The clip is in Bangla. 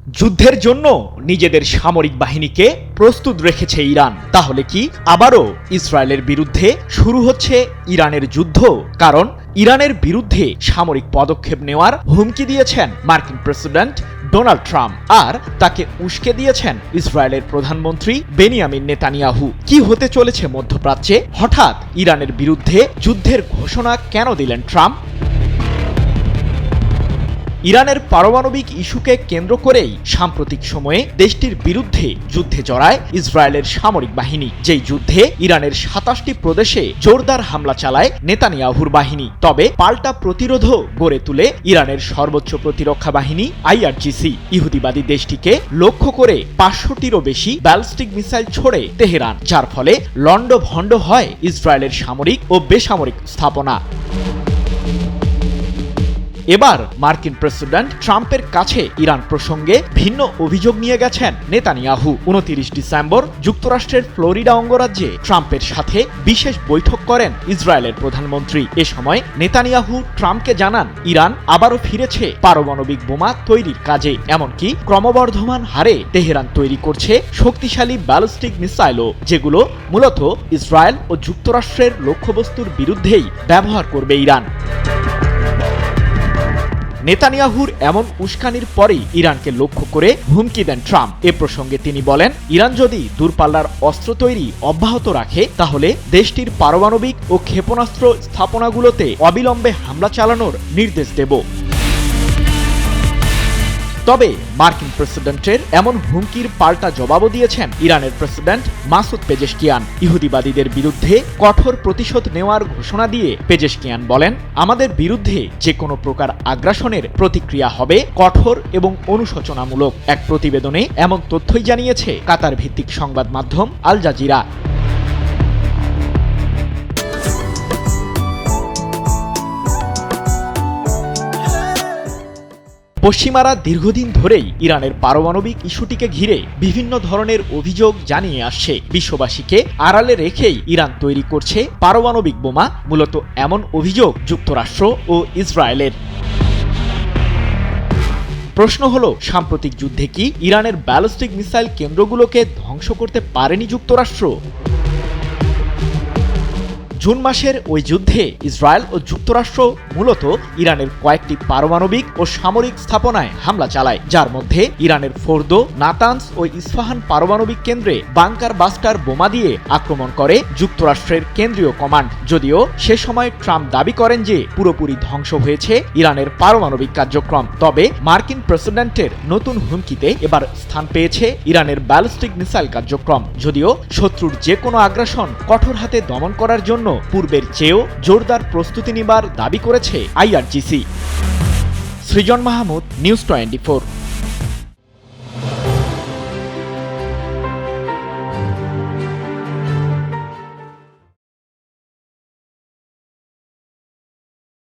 যুদ্ধের জন্য নিজেদের সামরিক বাহিনীকে প্রস্তুত রেখেছে ইরান। তাহলে কি আবারও ইসরায়েলের বিরুদ্ধে শুরু হচ্ছে ইরানের যুদ্ধ? কারণ ইরানের বিরুদ্ধে সামরিক পদক্ষেপ নেওয়ার হুমকি দিয়েছেন মার্কিন প্রেসিডেন্ট ডোনাল্ড ট্রাম্প, আর তাকে উস্কে দিয়েছেন ইসরায়েলের প্রধানমন্ত্রী বেনিয়ামিন নেতানিয়াহু। কি হতে চলেছে মধ্যপ্রাচ্যে? হঠাৎ ইরানের বিরুদ্ধে যুদ্ধের ঘোষণা কেন দিলেন ট্রাম্প? ইরানের পারমাণবিক ইস্যুকে কেন্দ্র করেই সাম্প্রতিক সময়ে দেশটির বিরুদ্ধে যুদ্ধে জড়ায় ইসরায়েলের সামরিক বাহিনী। যেই যুদ্ধে ইরানের ২৭টি প্রদেশে জোরদার হামলা চালায় নেতানিয়াহুর বাহিনী। তবে পাল্টা প্রতিরোধও গড়ে তুলে ইরানের সর্বোচ্চ প্রতিরক্ষা বাহিনী IRGC। ইহুদিবাদী দেশটিকে লক্ষ্য করে ৫০০টিরও বেশি ব্যালিস্টিক মিসাইল ছোড়ে তেহরান, যার ফলে লণ্ডভণ্ড হয় ইসরায়েলের সামরিক ও বেসামরিক স্থাপনা। এবার মার্কিন প্রেসিডেন্ট ট্রাম্পের কাছে ইরান প্রসঙ্গে ভিন্ন অভিযোগ নিয়ে গেছেন নেতানিয়াহু। ২৯ ডিসেম্বর যুক্তরাষ্ট্রের ফ্লোরিডা অঙ্গরাজ্যে ট্রাম্পের সাথে বিশেষ বৈঠক করেন ইসরায়েলের প্রধানমন্ত্রী। এ সময় নেতানিয়াহু ট্রাম্পকে জানান, ইরান আবারও ফিরেছে পারমাণবিক বোমা তৈরির কাজে। এমনকি ক্রমবর্ধমান হারে তেহরান তৈরি করছে শক্তিশালী ব্যালিস্টিক মিসাইলও, যেগুলো মূলত ইসরায়েল ও যুক্তরাষ্ট্রের লক্ষ্যবস্তুর বিরুদ্ধেই ব্যবহার করবে ইরান। নেতানিয়াহুর এমন উস্কানির পরেই ইরানকে লক্ষ্য করে হুমকি দেন ট্রাম্প। এ প্রসঙ্গে তিনি বলেন, ইরান যদি দূরপাল্লার অস্ত্র তৈরি অব্যাহত রাখে তাহলে দেশটির পারমাণবিক ও ক্ষেপণাস্ত্র স্থাপনাগুলোতে অবিলম্বে হামলা চালানোর নির্দেশ দেব। তবে মার্কিন প্রেসিডেন্টের এমন হুমকির পাল্টা জবাবও দিয়েছেন ইরানের প্রেসিডেন্ট মাসুদ পেজেশকিয়ান। ইহুদিবাদীদের বিরুদ্ধে কঠোর প্রতিশোধ নেওয়ার ঘোষণা দিয়ে পেজেশকিয়ান বলেন, আমাদের বিরুদ্ধে যে কোনো প্রকার আগ্রাসনের প্রতিক্রিয়া হবে কঠোর এবং অনুশোচনামূলক। এক প্রতিবেদনে এমন তথ্যই জানিয়েছে কাতার ভিত্তিক সংবাদ মাধ্যম আল জাজিরা। পশ্চিমারা দীর্ঘদিন ধরেই ইরানের পারমাণবিক ইস্যুটিকে ঘিরে বিভিন্ন ধরনের অভিযোগ জানিয়ে আসছে। বিশ্ববাসীকে আড়ালে রেখেই ইরান তৈরি করছে পারমাণবিক বোমা, মূলত এমন অভিযোগ যুক্তরাষ্ট্র ও ইসরায়েলের। প্রশ্ন হলো, সাম্প্রতিক যুদ্ধে কি ইরানের ব্যালিস্টিক মিসাইল কেন্দ্রগুলোকে ধ্বংস করতে পারেনি যুক্তরাষ্ট্র? জুন মাসের ওই যুদ্ধে ইসরায়েল ও যুক্তরাষ্ট্র মূলত ইরানের কয়েকটি পারমাণবিক ও সামরিক স্থাপনায় হামলা চালায়, যার মধ্যে ইরানের ফোর্দো, নাতানস ও ইস্পাহান পারমাণবিক কেন্দ্রে বাংকার বাস্টার বোমা দিয়ে আক্রমণ করে যুক্তরাষ্ট্রের কেন্দ্রীয় কমান্ড। যদিও সে সময় ট্রাম্প দাবি করেন যে পুরোপুরি ধ্বংস হয়েছে ইরানের পারমাণবিক কার্যক্রম। তবে মার্কিন প্রেসিডেন্টের নতুন হুমকিতে এবার স্থান পেয়েছে ইরানের ব্যালিস্টিক মিসাইল কার্যক্রম। যদিও শত্রুর যে কোনো আগ্রাসন কঠোর হাতে দমন করার জন্য পূর্বের চেয়েও জোরদার প্রস্তুতি নেবার দাবি করেছে IRGC। সৃজন মাহমুদ, নিউজ 24।